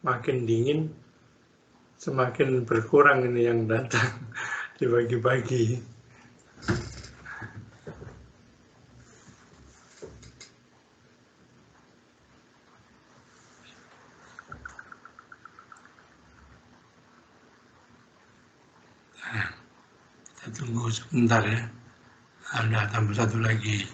makin dingin, semakin berkurang ini yang datang dibagi-bagi. Nah, kita tunggu sebentar ya. Ada tambah satu lagi.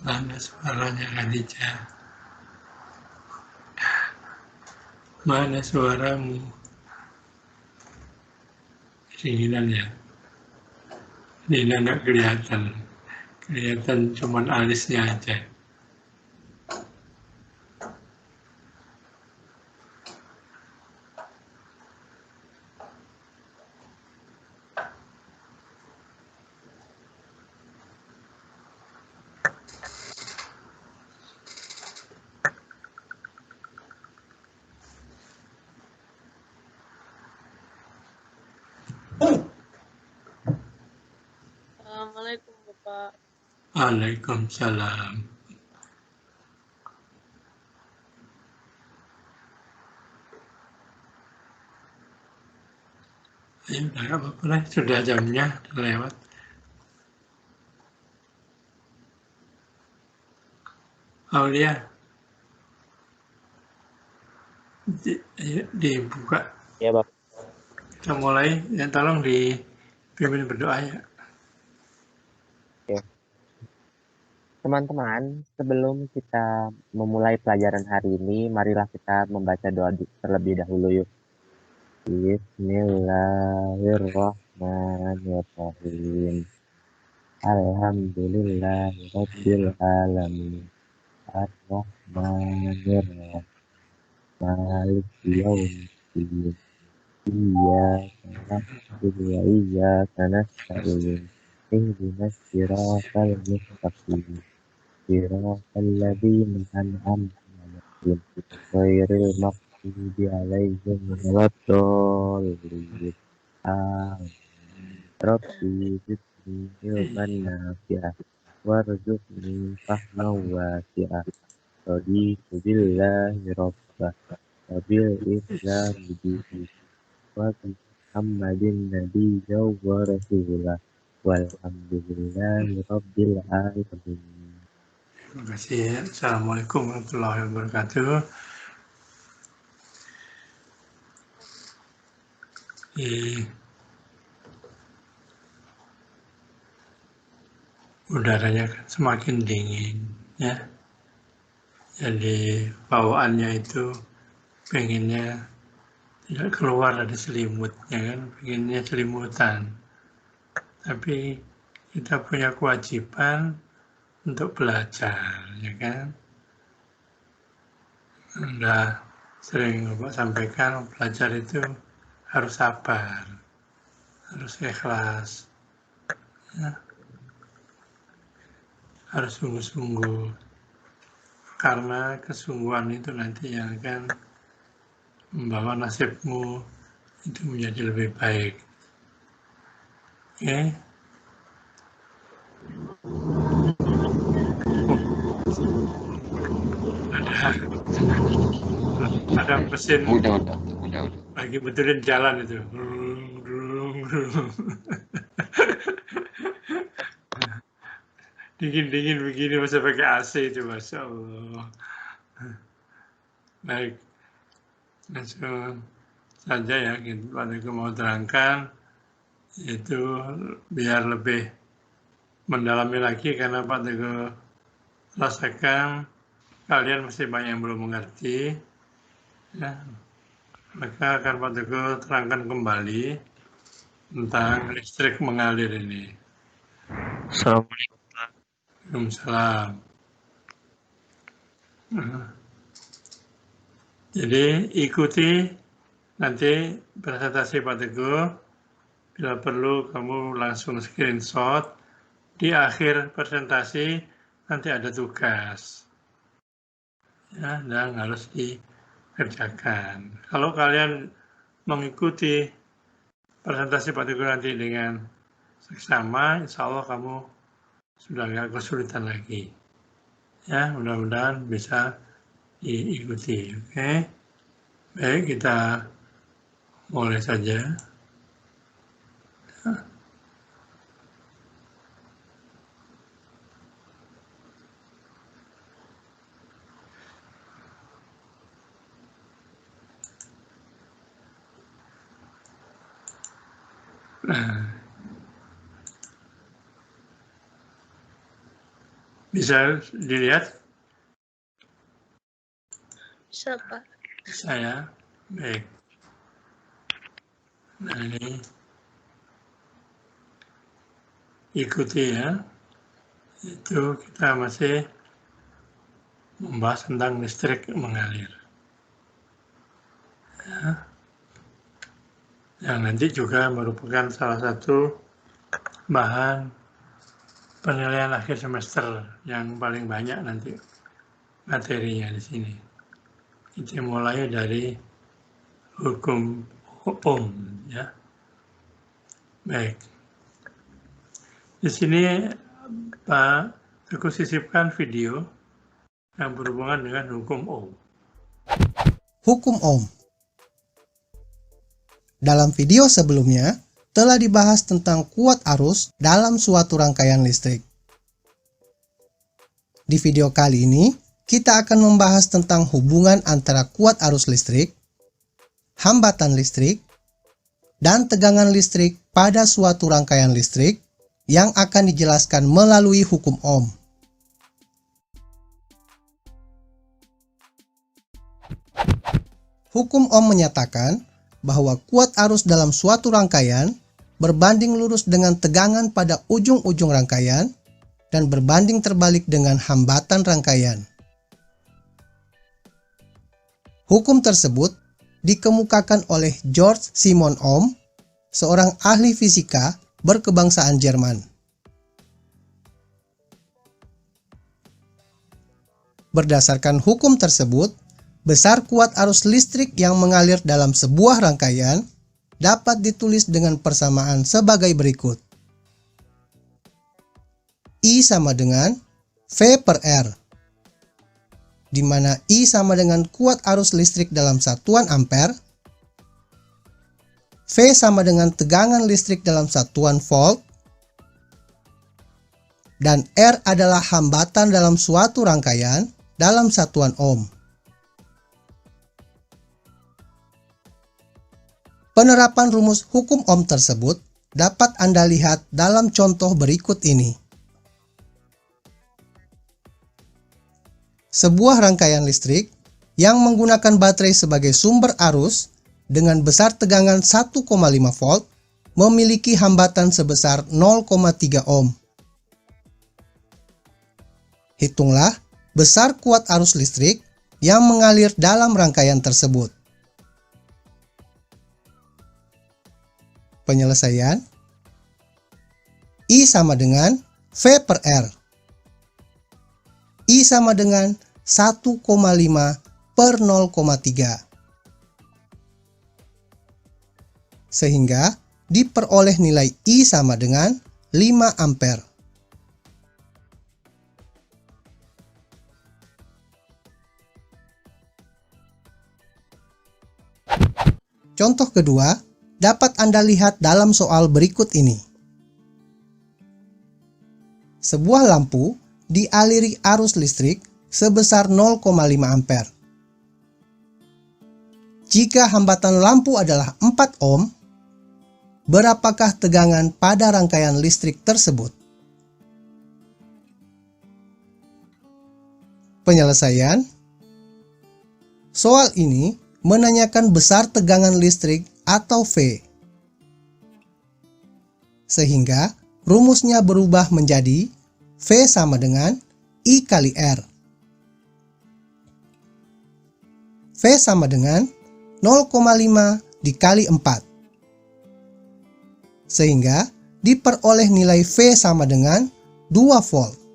Mana suaranya Khadijah? Mana suaramu? Kedinginan ya? Dina nggak kelihatan. Kelihatan cuman alisnya aja. Assalamualaikum Bapak. Waalaikumsalam. Ayo, udah nggak apa-apa lah. Sudah jamnya, udah lewat. Aulia, dibuka. Ya, Bapak. Kita mulai, ya tolong dipimpin berdoa ya. Ya. Teman-teman, sebelum kita memulai pelajaran hari ini, marilah kita membaca doa terlebih dahulu yuk. Bismillahirrahmanirrahim. Alhamdulillahirabbil alamin. Ar-Rahmanir-Rahim. Maliki yaumiddin. Iyyaka na'budu wa iyyaka nasta'in. Ihdinas siratal mustaqim. Siratal ladzina an'amta 'alaihim ghairil maghdubi 'alaihim waladdallin. Rabbi zidni ilman nafi'ah warzuqni fahman wasi'ah. Raditu billahi rabbah wa bil islami dinan wa bi Muhammadin nabiyyan wa rasulah walhamdulillahi rabbil alamin. Terima kasih ya. Assalamualaikum warahmatullahi wabarakatuh. Udaranya kan semakin dingin ya. Jadi bawaannya itu pengennya tidak keluar dari selimutnya kan, pengennya selimutan. Tapi kita punya kewajiban untuk belajar, ya kan? Udah sering Bapak sampaikan, belajar itu harus sabar, harus ikhlas, ya. Harus sungguh-sungguh, karena kesungguhan itu nanti yang akan membawa nasibmu itu menjadi lebih baik. Oke? Ada mesin udah. lagi betulin jalan itu. Dingin-dingin begini masa pakai AC itu, Masya Allah. Baik, langsung saja ya, kita mau terangkan, itu biar lebih mendalami lagi, karena Pak Teguh rasakan kalian masih banyak yang belum mengerti, ya. Maka akan Pak Teguh terangkan kembali tentang listrik mengalir ini. Assalamualaikum. Waalaikumsalam. Jadi ikuti nanti presentasi Pak Teguh. Bila perlu kamu langsung screenshot. Di akhir presentasi nanti ada tugas, ya, dan harus dikerjakan. Kalau kalian mengikuti presentasi Pak Teguh nanti dengan seksama, insya Allah kamu sudah nggak kesulitan lagi. Ya, mudah-mudahan bisa diikuti. Oke, baik, kita mulai saja. Nah, bisa dilihat Bisa, Pak. saya? Baik. Nah, ini ikuti ya. Itu kita masih membahas tentang listrik mengalir. Ya. Yang nanti juga merupakan salah satu bahan penilaian akhir semester yang paling banyak nanti materinya di sini. Kita mulai dari hukum Ohm, ya. Baik. Di sini Pak aku sisipkan video yang berhubungan dengan hukum Ohm. Hukum Ohm. Dalam video sebelumnya, telah dibahas tentang kuat arus dalam suatu rangkaian listrik. Di video kali ini, kita akan membahas tentang hubungan antara kuat arus listrik, hambatan listrik, dan tegangan listrik pada suatu rangkaian listrik yang akan dijelaskan melalui hukum Ohm. Hukum Ohm menyatakan bahwa kuat arus dalam suatu rangkaian berbanding lurus dengan tegangan pada ujung-ujung rangkaian dan berbanding terbalik dengan hambatan rangkaian. Hukum tersebut dikemukakan oleh Georg Simon Ohm, seorang ahli fisika berkebangsaan Jerman. Berdasarkan hukum tersebut, besar kuat arus listrik yang mengalir dalam sebuah rangkaian dapat ditulis dengan persamaan sebagai berikut. I sama dengan V per R, di mana I sama dengan kuat arus listrik dalam satuan ampere, V sama dengan tegangan listrik dalam satuan volt, dan R adalah hambatan dalam suatu rangkaian dalam satuan ohm. Penerapan rumus hukum Ohm tersebut dapat Anda lihat dalam contoh berikut ini. Sebuah rangkaian listrik yang menggunakan baterai sebagai sumber arus dengan besar tegangan 1,5 volt memiliki hambatan sebesar 0,3 ohm. Hitunglah besar kuat arus listrik yang mengalir dalam rangkaian tersebut. Penyelesaian I sama dengan V per R. I sama dengan 1,5 per 0,3. Sehingga diperoleh nilai I sama dengan 5 ampere. Contoh kedua dapat Anda lihat dalam soal berikut ini. Sebuah lampu dialiri arus listrik sebesar 0,5 ampere. Jika hambatan lampu adalah 4 ohm, berapakah tegangan pada rangkaian listrik tersebut? Penyelesaian. Soal ini menanyakan besar tegangan listrik atau V. Sehingga rumusnya berubah menjadi V sama dengan I kali R. V sama dengan 0,5 dikali 4. Sehingga diperoleh nilai V sama dengan 2 volt.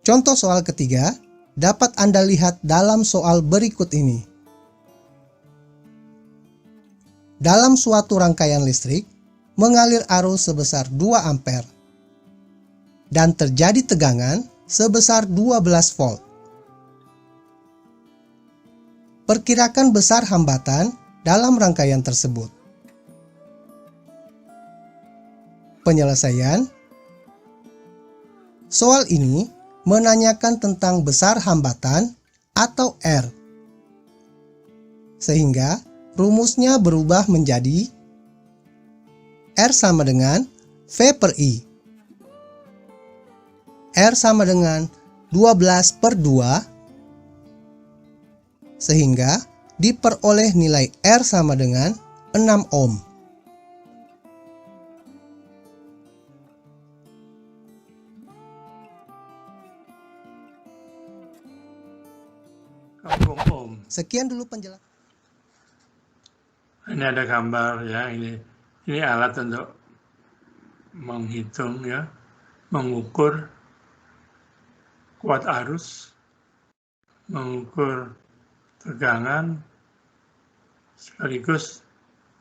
Contoh soal ketiga dapat Anda lihat dalam soal berikut ini. Dalam suatu rangkaian listrik, mengalir arus sebesar 2 ampere dan terjadi tegangan sebesar 12 volt. Perkirakan besar hambatan dalam rangkaian tersebut. Penyelesaian. Soal ini menanyakan tentang besar hambatan atau R. Sehingga rumusnya berubah menjadi R sama dengan V per I. R sama dengan 12/2, sehingga diperoleh nilai R sama dengan 6 ohm. Kampung ohm. Sekian dulu penjelasan. Ini ada gambar ya, ini alat untuk menghitung ya, mengukur kuat arus, mengukur tegangan, sekaligus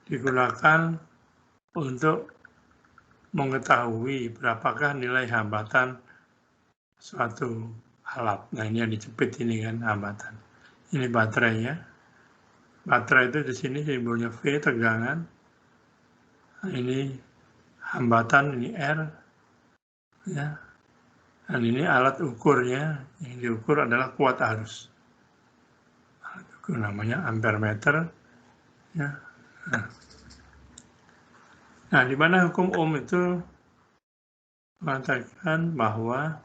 digunakan untuk mengetahui berapakah nilai hambatan suatu alat. Nah, ini yang dijepit ini kan hambatan. Ini baterainya. Baterai itu di sini simbolnya V, tegangan. Nah, ini hambatan, ini R. Ya. Dan ini alat ukurnya, yang diukur adalah kuat arus. Alat ukur namanya ampermeter. Ya. Nah, di mana hukum Ohm itu mengatakan bahwa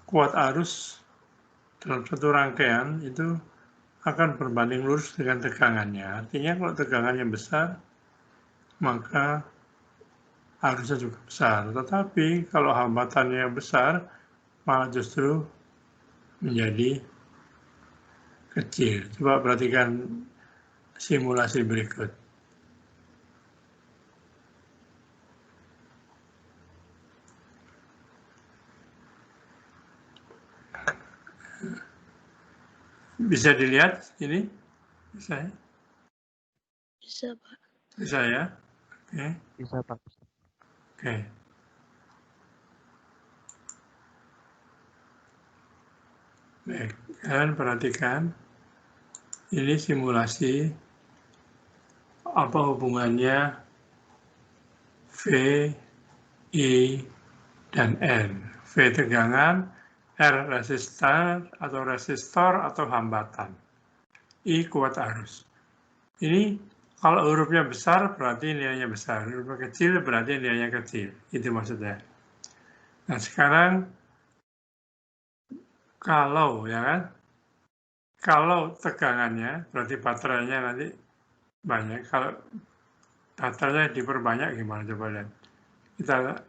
kuat arus dalam satu rangkaian itu akan berbanding lurus dengan tegangannya. Artinya kalau tegangannya besar, maka arusnya juga besar. Tetapi kalau hambatannya besar, malah justru menjadi kecil. Coba perhatikan simulasi berikut. Bisa dilihat ini? Bisa ya? Bisa, Pak. Bisa ya? Oke. Bisa, Pak. Oke. Baik, kalian perhatikan. Ini simulasi apa hubungannya V, I, dan N. V tegangan, R resistor atau hambatan. I kuat arus. Ini kalau hurufnya besar berarti nilainya besar, hurufnya kecil berarti nilainya kecil. Itu maksudnya. Nah sekarang kalau ya kan, kalau tegangannya berarti baterainya nanti banyak. Kalau baterainya diperbanyak gimana coba lihat. Kita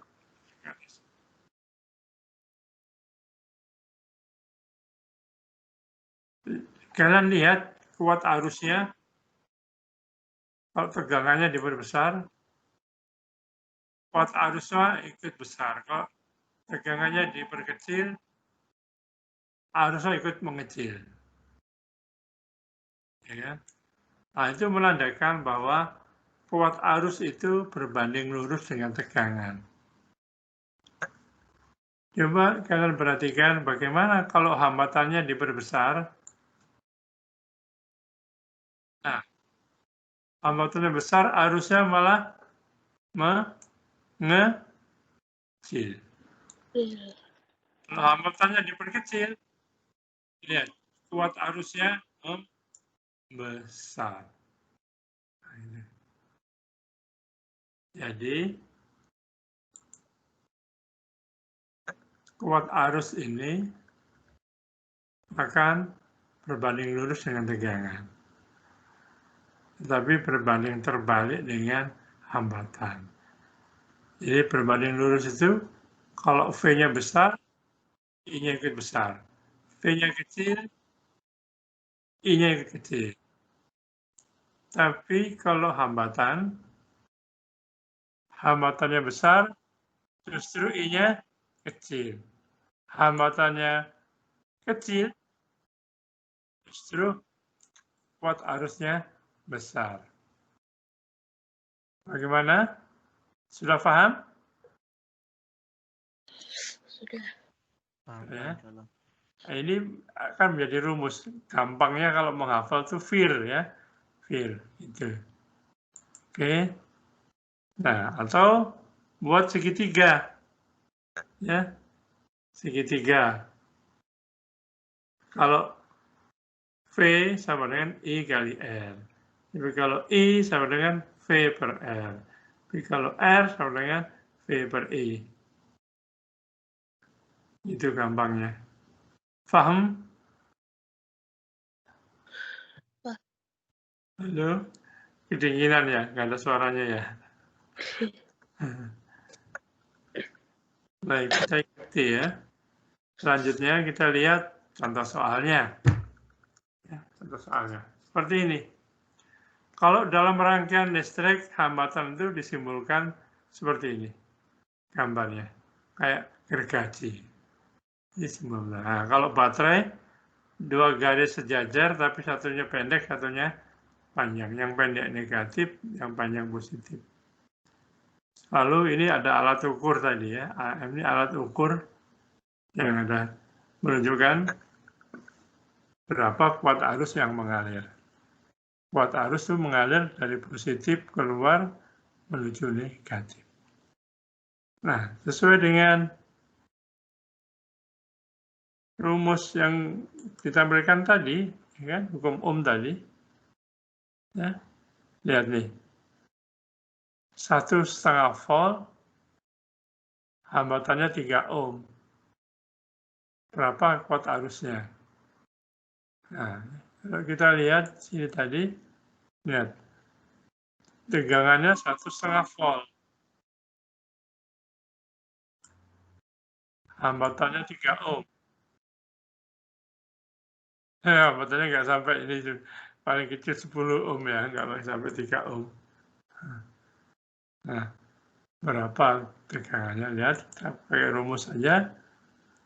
kalian lihat kuat arusnya. Kalau tegangannya diperbesar, kuat arusnya ikut besar. Kalau tegangannya diperkecil, arusnya ikut mengecil. Ya kan? Nah, itu menandakan bahwa kuat arus itu berbanding lurus dengan tegangan. Coba kalian perhatikan bagaimana kalau hambatannya diperbesar. Nah, hambatannya besar, arusnya malah mengecil. Kalau hambatannya diperkecil, lihat, kuat arusnya membesar. Jadi, kuat arus ini akan berbanding lurus dengan tegangan. Tetapi berbanding terbalik dengan hambatan. Jadi berbanding lurus itu, kalau V-nya besar, I-nya ikut besar. V-nya kecil, I-nya ikut kecil. Tapi kalau hambatannya besar, justru I-nya kecil. Hambatannya kecil, justru kuat arusnya besar. Bagaimana? Sudah paham? Sudah. Ya. Nah, ini akan menjadi rumus. Gampangnya kalau menghafal tuh FIR ya. FIR itu. Oke. Nah, atau buat segitiga. Ya. Segitiga. Kalau V sama dengan I kali R. Tapi kalau I sama dengan V per R. Tapi kalau R sama dengan V per I. Itu gampangnya. Paham? Halo? Kedinginan ya? Nggak ada suaranya ya? Baik, kita ikuti ya. Selanjutnya kita lihat contoh soalnya. Ya, contoh soalnya. Seperti ini. Kalau dalam rangkaian listrik, hambatan itu disimbolkan seperti ini. Gambarnya. Kayak gergaji. Ini simbolnya. Nah, kalau baterai, dua garis sejajar, tapi satunya pendek, satunya panjang. Yang pendek negatif, yang panjang positif. Lalu ini ada alat ukur tadi ya. AM ini alat ukur yang ada menunjukkan berapa kuat arus yang mengalir. Kuat arus itu mengalir dari positif keluar menuju negatif. Nah, sesuai dengan rumus yang kita berikan tadi, ya kan, hukum Ohm tadi, ya, lihat nih, 1,5 volt, hambatannya 3 ohm. Berapa kuat arusnya? Nah, kalau kita lihat sini tadi, lihat, tegangannya 1,5 volt. Hambatannya 3 ohm. Ya, hambatannya nggak sampai ini, paling kecil 10 ohm ya, nggak sampai 3 ohm. Nah, berapa tegangannya? Lihat, kita pakai rumus saja.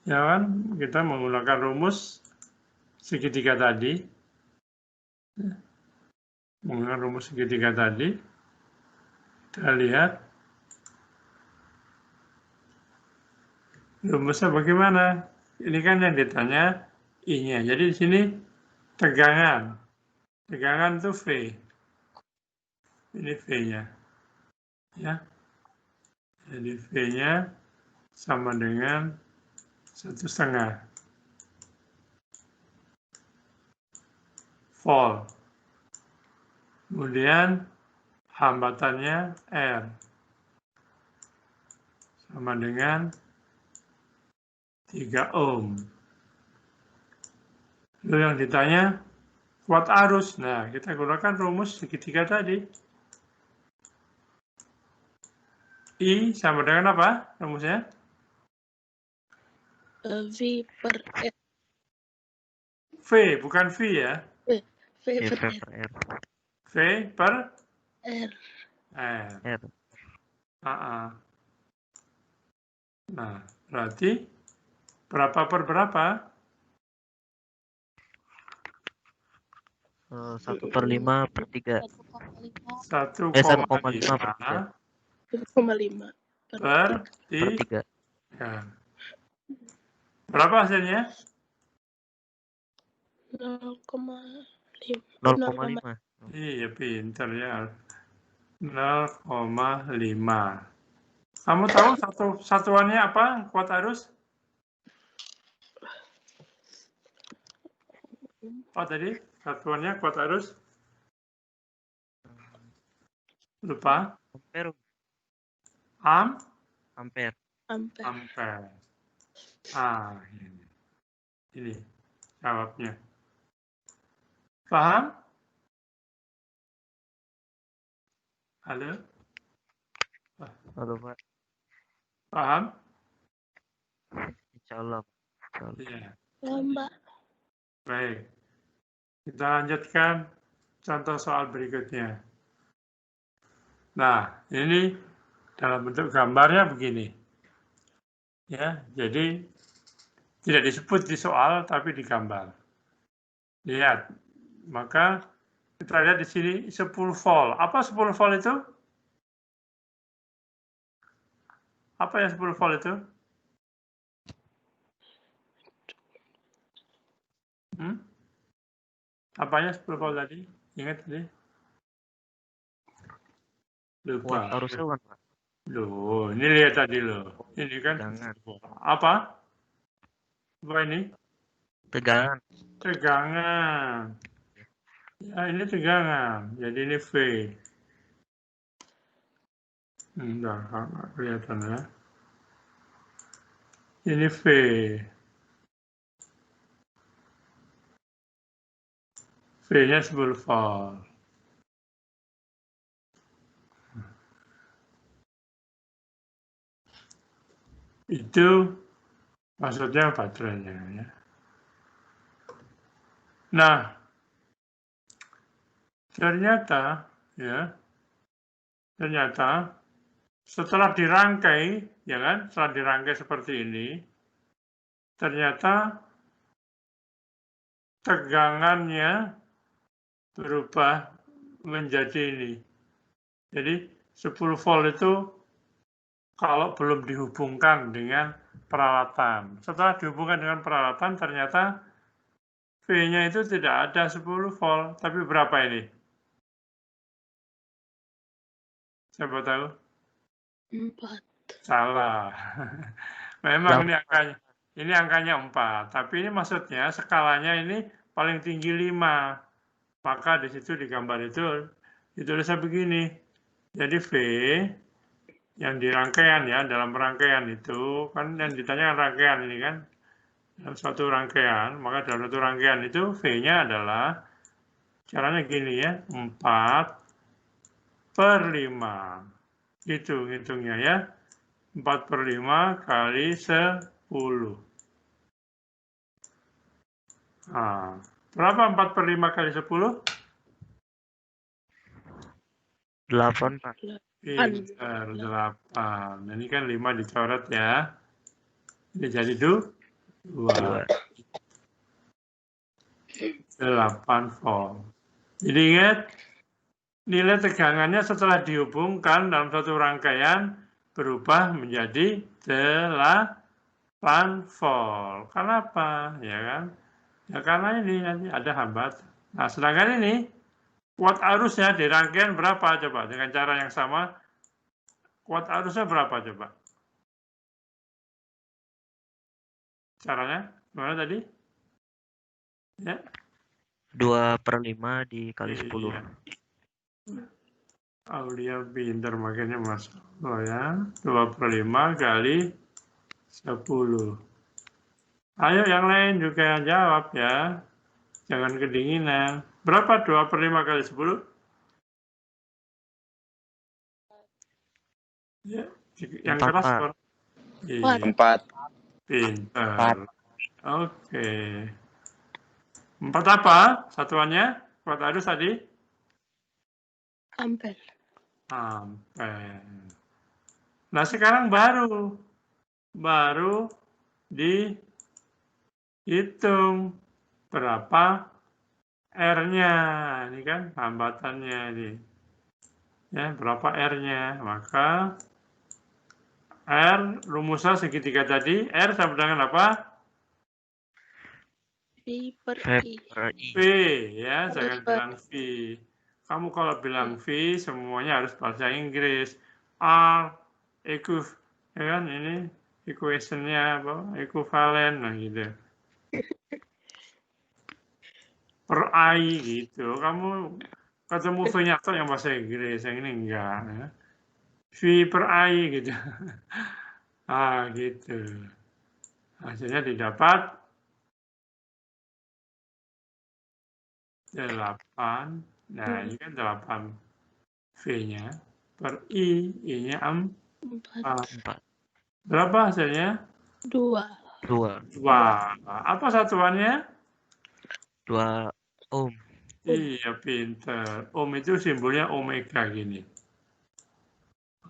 Ya kan, kita menggunakan rumus segitiga tadi. Menggunakan rumus segitiga tadi. Kita lihat rumusnya bagaimana. Ini kan yang ditanya I-nya. Jadi di sini tegangan. Tegangan itu V. Ini V-nya. Ya. Jadi V-nya sama dengan 1,5 volt. Kemudian hambatannya R. Sama dengan 3 ohm. Lalu yang ditanya kuat arus. Nah, kita gunakan rumus segitiga tadi. I sama dengan apa rumusnya? V per R. V, bukan V ya. V per R. V per R. R. Nah, berarti berapa per berapa? 1/5 per 3. 1,5 1,5 per 3. 1,5 per 3. Ya. Berapa hasilnya? 0,5. Iya, pinter ya. 0,5. Kamu tahu satuannya apa kuat arus? Apa tadi? Satuannya kuat arus? Lupa? Ampere. Ampere. Ampere. Ini jawabnya. Paham? Halo? Halo, Pak. Paham? Insya Allah. Iya. Mbak. Baik. Kita lanjutkan contoh soal berikutnya. Nah, ini dalam bentuk gambarnya begini. Ya, jadi Tidak disebut di soal, tapi di gambar. Lihat, maka kita lihat di sini 10 volt. Apa 10 volt itu? Apa yang 10 volt itu? Apanya 10 volt tadi? Ingat tadi? Lupa. Kuat arusnya kan, Pak? Loh, ini lihat tadi loh. Ini kan Tegangan. apa? Apa ini? Tegangan. Tegangan. Ya, ini tegangan. Jadi ini V. Bentar, nggak kelihatan ya. Ini V. V-nya 10 volt. Itu maksudnya baterainya ya. Nah, ternyata setelah dirangkai, ya kan, setelah dirangkai seperti ini, ternyata tegangannya berubah menjadi ini. Jadi 10 volt itu kalau belum dihubungkan dengan peralatan. Setelah dihubungkan dengan peralatan, ternyata V-nya itu tidak ada 10 volt, tapi berapa ini? Siapa tahu? 4. Salah. Memang ini angkanya 4, tapi ini maksudnya skalanya ini paling tinggi 5. Maka di situ di gambar itu ditulisnya begini. Jadi V yang di rangkaian ya, dalam rangkaian itu kan yang ditanyakan rangkaian ini kan. Dalam suatu rangkaian, maka dalam satu rangkaian itu V-nya adalah caranya gini ya, 4/5. Gitu hitungnya ya. 4/5 kali 10. Nah, berapa 4/5 kali 10? 8, Pak. Pinter, 8. Ini kan 5 dicoret ya. Ini jadi 2. 8 volt. Jadi ingat, nilai tegangannya setelah dihubungkan dalam satu rangkaian berubah menjadi 8 volt. Kenapa? Ya kan? Ya karena ini nanti ada hambatan. Nah, sedangkan ini kuat arusnya di rangkaian berapa coba? Dengan cara yang sama, kuat arusnya berapa coba? Caranya gimana tadi? Ya. 2/5 dikali 10. Iya. Aulia pinter makanya masuk. Oh ya, 2/5 kali 10. Ayo yang lain juga jawab ya. Jangan kedinginan. Berapa 2/5 kali 10? Ya, yang 4, keras. Pak. Iya. 4. Pinter. Oke. 4 apa satuannya? Kuat arus tadi? Ampere. Ampere. Nah, sekarang baru dihitung berapa R-nya. Ini kan hambatannya ini. Ya, berapa R-nya? Maka R rumusnya segitiga tadi, R sama dengan apa? V per I. V, ya, jangan bilang V. Kamu kalau bilang V, semuanya harus bahasa Inggris. R, ya kan, ini equation-nya apa? Equivalent, nah gitu. Per I gitu. Kamu ketemu V-nya atau yang bahasa Inggris, yang ini enggak. Ya. V per I gitu. Ah, gitu. Hasilnya didapat 8. Nah, ini kan 8 V-nya per I-nya 4. Berapa hasilnya? 2. 2. Apa satuannya? 2 ohm. Iya, pinter. Ohm itu simbolnya omega gini.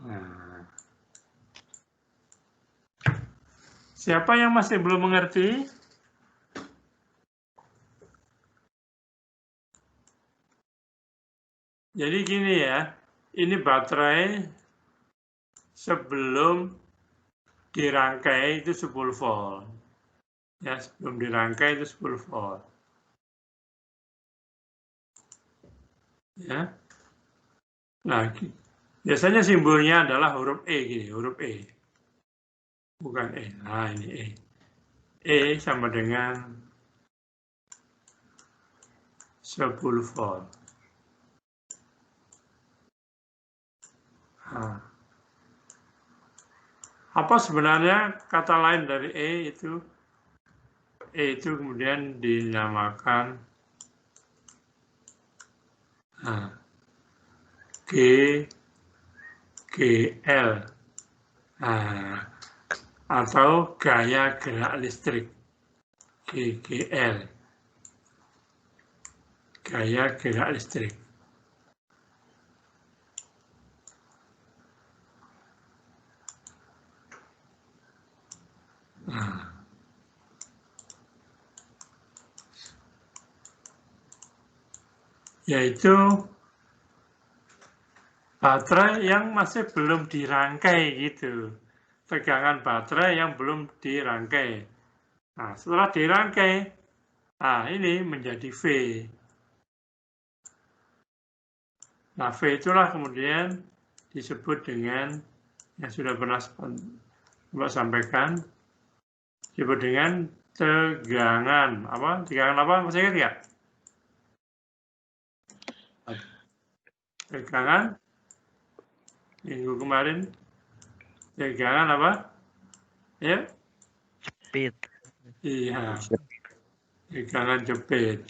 Nah. Siapa yang masih belum mengerti? Jadi gini ya, ini baterai sebelum dirangkai itu 10 volt. Ya, sebelum dirangkai itu 10 volt. Ya. Nah, biasanya simbolnya adalah huruf E gini, huruf E. Bukan E. Nah, ini E. E sama dengan 10 volt. Nah, apa sebenarnya kata lain dari E itu? E itu kemudian dinamakan GL. Atau gaya gerak listrik. GGL. Gaya gerak listrik. Yaitu baterai yang masih belum dirangkai gitu. Tegangan baterai yang belum dirangkai. Nah, setelah dirangkai, nah ini menjadi V. Nah, V itulah kemudian disebut dengan yang sudah pernah Mbak sampaikan, disebut dengan tegangan. Apa? Tegangan apa? Masih ingat nggak? Tegangan minggu kemarin. Tegangan apa? Ya? Speed. Iya. Tegangan jepit.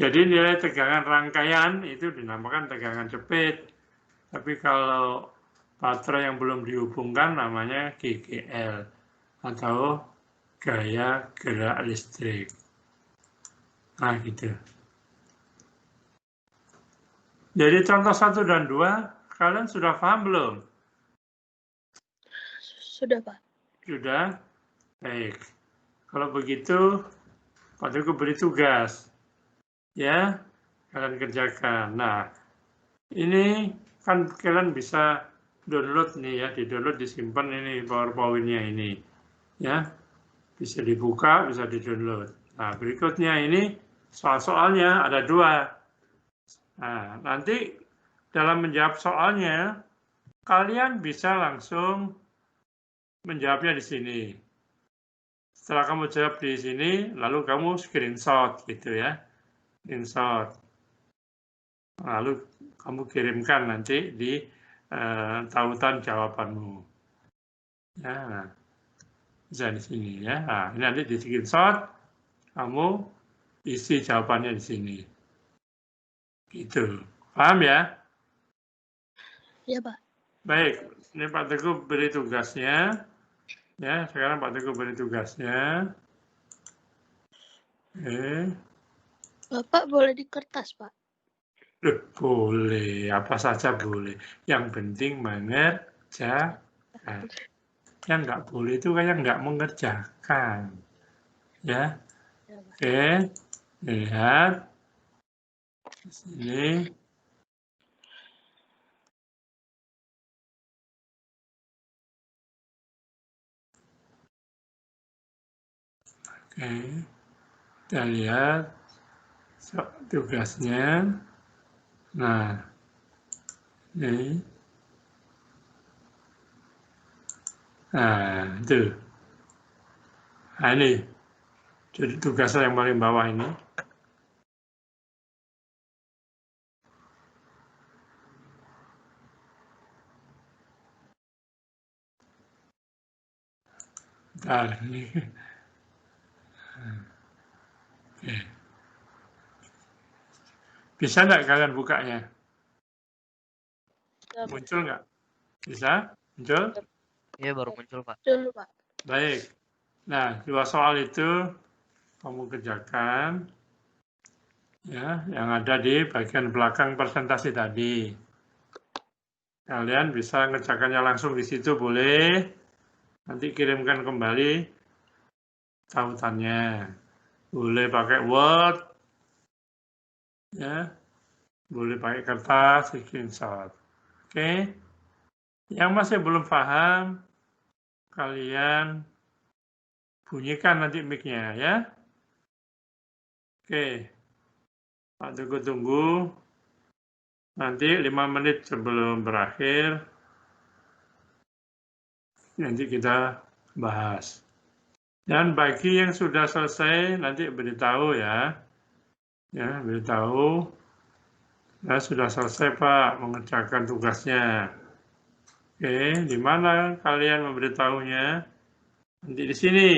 Jadi nilai tegangan rangkaian itu dinamakan tegangan jepit. Tapi kalau baterai yang belum dihubungkan namanya GGL atau gaya gerak listrik. Nah, gitu. Jadi contoh 1 dan 2, kalian sudah paham belum? Sudah, Pak. Sudah? Baik. Kalau begitu, Pak Teguh beri tugas. Ya, kalian kerjakan. Nah, ini kan kalian bisa download nih ya, di-download, disimpan ini PowerPoint-nya ini. Ya, bisa dibuka, bisa di-download. Nah, berikutnya ini soal-soalnya ada 2. Nah, nanti dalam menjawab soalnya, kalian bisa langsung menjawabnya di sini. Setelah kamu jawab di sini, lalu kamu screenshot gitu ya. Screenshot. Lalu kamu kirimkan nanti di tautan jawabanmu. Ya, bisa di sini ya. Nah, ini nanti di screenshot, kamu isi jawabannya di sini. Gitu. Paham ya? Ya, Pak. Baik, ini Pak Teguh beri tugasnya. Ya, sekarang Pak Teguh beri tugasnya. Oke. Bapak boleh di kertas, Pak. Boleh, apa saja boleh. Yang penting mengerjakan. Yang nggak boleh itu kayak nggak mengerjakan. Ya, oke. Lihat. Di sini. Oke. Kita lihat tugasnya. Nah, ini. Nah, itu. Nah, ini. Jadi tugasnya yang paling bawah ini. Bentar, ini. Oke. Bisa nggak kalian bukanya? Ya, Muncul nggak? Bisa? Muncul? Iya, baru muncul, Pak. betul, Pak. Baik. Nah, 2 soal itu kamu kerjakan. Ya, yang ada di bagian belakang presentasi tadi. Kalian bisa ngerjakannya langsung di situ boleh. Nanti kirimkan kembali tautannya. Boleh pakai Word, ya, boleh pakai kertas, screenshot. Oke, yang masih belum paham, kalian bunyikan nanti mic-nya ya. Oke, Pak Teguh tunggu. Nanti 5 menit sebelum berakhir, nanti kita bahas. Dan bagi yang sudah selesai, nanti beritahu ya. Ya, beritahu. Nah, sudah selesai Pak mengerjakan tugasnya. Oke, di mana kalian memberitahunya? Nanti di sini.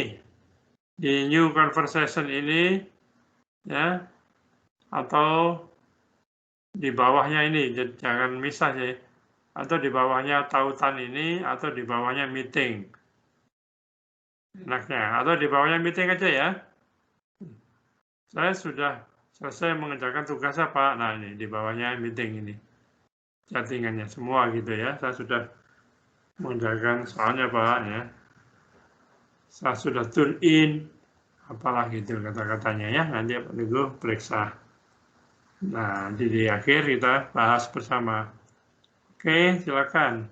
Di new conversation ini, ya, atau di bawahnya ini, jangan misah ya, atau di bawahnya tautan ini, atau di bawahnya meeting. Enaknya, atau di bawahnya meeting aja ya. Saya sudah selesai mengerjakan tugasnya Pak. Nah ini, di bawahnya meeting ini. Chattingannya semua gitu ya, saya sudah mengerjakan soalnya Pak ya. Saya sudah tune in, apalah gitu kata-katanya ya, nanti Pak Teguh periksa. Nah, di akhir kita bahas bersama. Oke, silakan.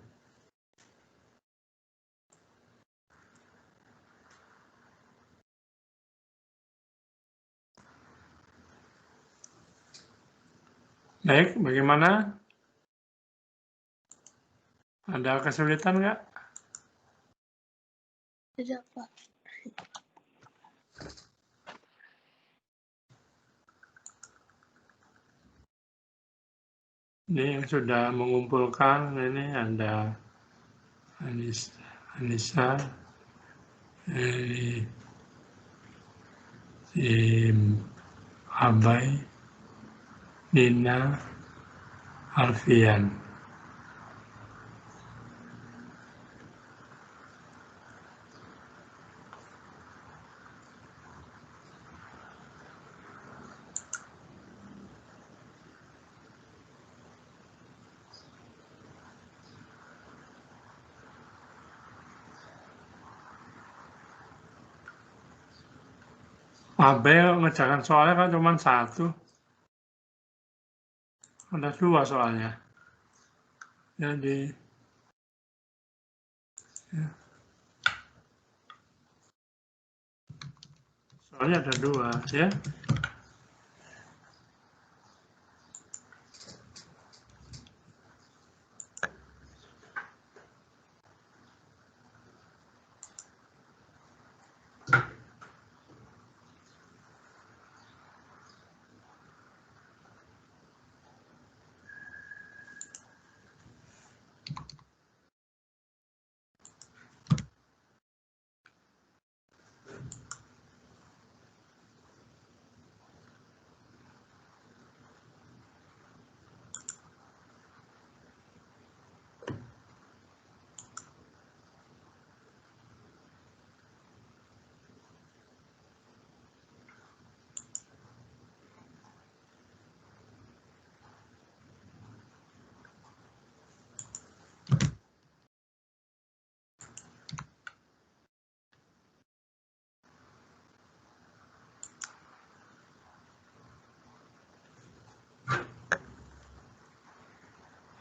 Baik, bagaimana? Ada kesulitan nggak? Tidak, Pak. Ini yang sudah mengumpulkan, ini ada Anissa, Abai, Nina, Alfian. Abai mengerjakan soalnya kan cuma satu. Ada 2 soalnya. Jadi, ya. Soalnya ada 2 ya.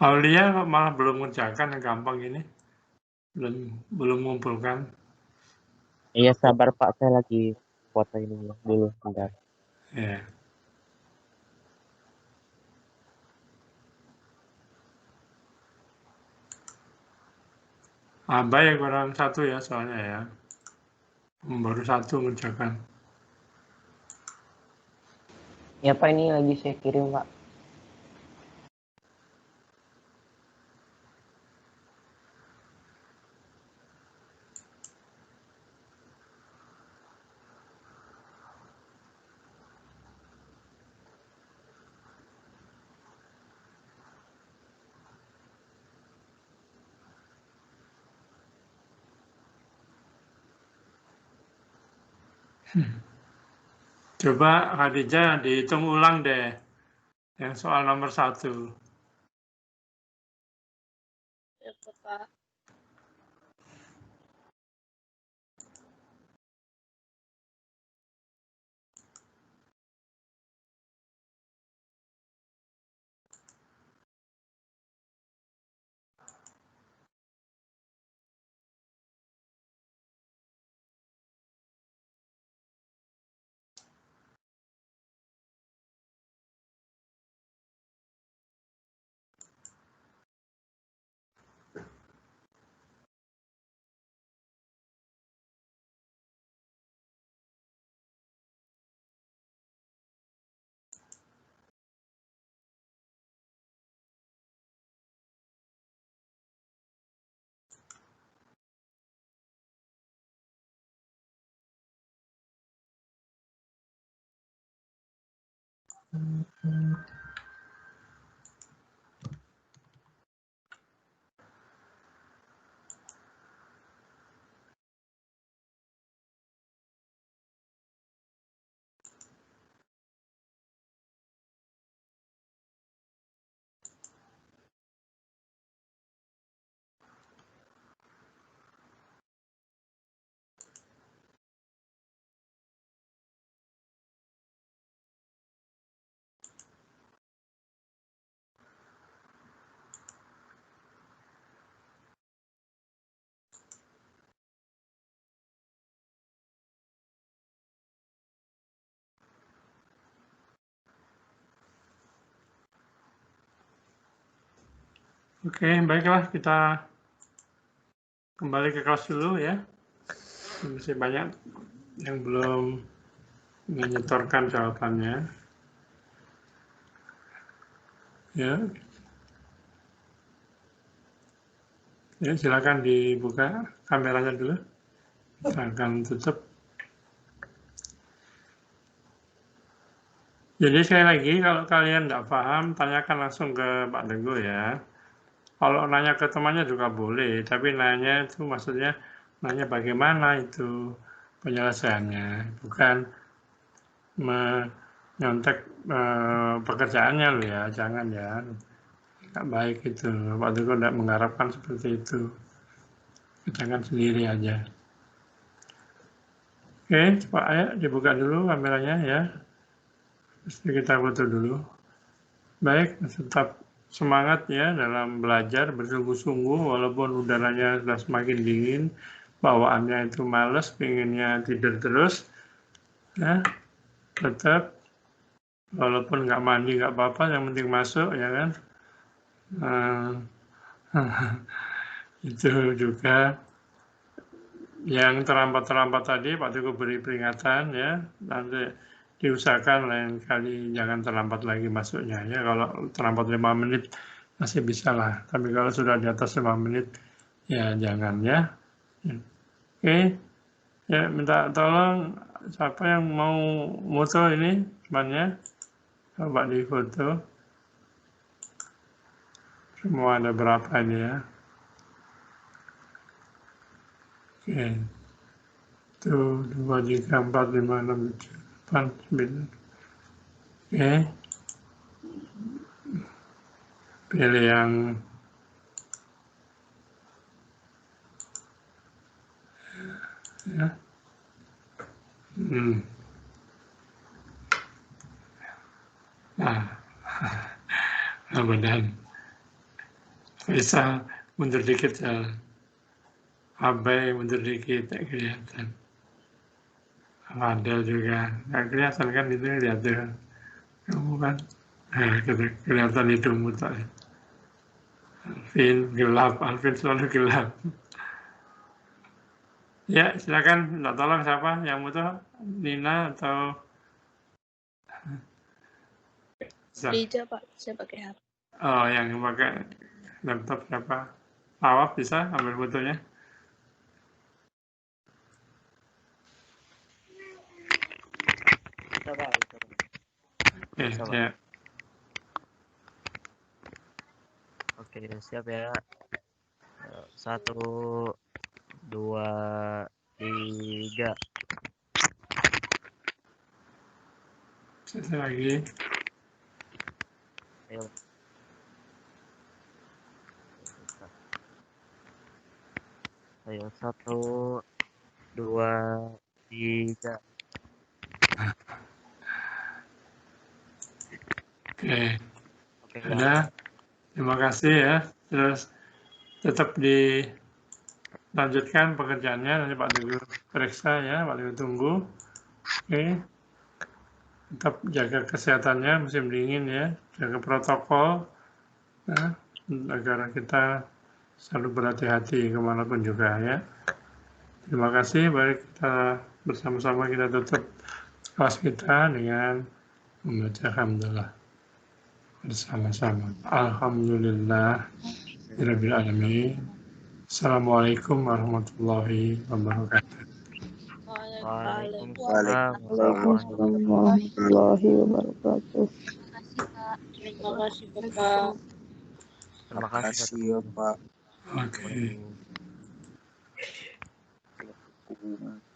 Aulia malah belum mengerjakan yang gampang ini. Belum mengumpulkan. Iya sabar Pak, saya lagi foto ini dulu bentar. Ya. Abai yang kurang 1 ya soalnya ya. Baru 1 mengerjakan. Ya Pak, ini lagi saya kirim Pak. Coba Khadijah dihitung ulang deh. Yang soal nomor 1. Ya, Pak. Oke, baiklah kita kembali ke kelas dulu ya. Masih banyak yang belum menyetorkan jawabannya. Ya, silakan dibuka kameranya dulu. Kita akan tutup. Jadi sekali lagi, kalau kalian nggak paham, tanyakan langsung ke Pak Teguh ya. Kalau nanya ke temannya juga boleh, tapi nanya itu maksudnya nanya bagaimana itu penyelesaiannya, bukan menyontek pekerjaannya loh ya, jangan ya. Nggak baik itu, Pak Teguh tidak mengharapkan seperti itu. Jangan sendiri aja. Oke, coba ayo dibuka dulu kameranya ya. Mesti kita foto dulu. Baik, tetap semangat ya dalam belajar bersungguh-sungguh walaupun udaranya sudah semakin dingin, bawaannya itu males, pengennya tidur terus, ya tetap walaupun nggak mandi nggak apa-apa, yang penting masuk ya kan. Itu juga yang terlambat tadi Pak Teguh beri peringatan ya, nanti diusahakan lain kali jangan terlambat lagi masuknya ya. Kalau terlambat 5 menit masih bisa lah, tapi kalau sudah di atas 5 menit ya jangan ya. Oke, ya minta tolong siapa yang mau foto ini temannya, coba di foto. Semua ada berapa ini ya. Oke, 1, 2, 3, 4, 5, 6, 7, 8, 9. Oke, pilih yang ya. Nah, mudah-mudahan bisa mundur dikit ya. Abai mundur dikit, tak kelihatan. Ada juga, nggak kelihatan kan itu, lihat tuh. Kamu kan, kelihatan hidungmu tak. Alvin gelap, Alvin selalu gelap. Ya, silakan minta tolong siapa yang foto, Nina atau Rija Pak, saya pakai HP. Oh, yang pakai laptop siapa? Awak bisa ambil fotonya? Coba. Ya. Oke, siap ya. 1, 2, 3. Satu lagi. Ayo. Ayo, 1, 2, 3. Oke. Oke, Sudah. Terima kasih ya. Terus tetap dilanjutkan pekerjaannya, nanti Pak Teguh periksa ya, Pak Teguh tunggu. Oke. Tetap jaga kesehatannya musim dingin ya, jaga protokol ya, agar kita selalu berhati-hati kemanapun juga ya. Terima kasih, baik kita bersama-sama kita tutup kelas kita dengan membaca alhamdulillah bersama-sama. Alhamdulillah rabbil alamin. Assalamualaikum warahmatullahi wabarakatuh. Waalaikumsalam. Waalaikumsalam Waalaikumsalam warahmatullahi warahmatullahi wabarakatuh. Terima kasih Bapak. Terima kasih Makasih ya Pak. Oke. Wabarakatuh.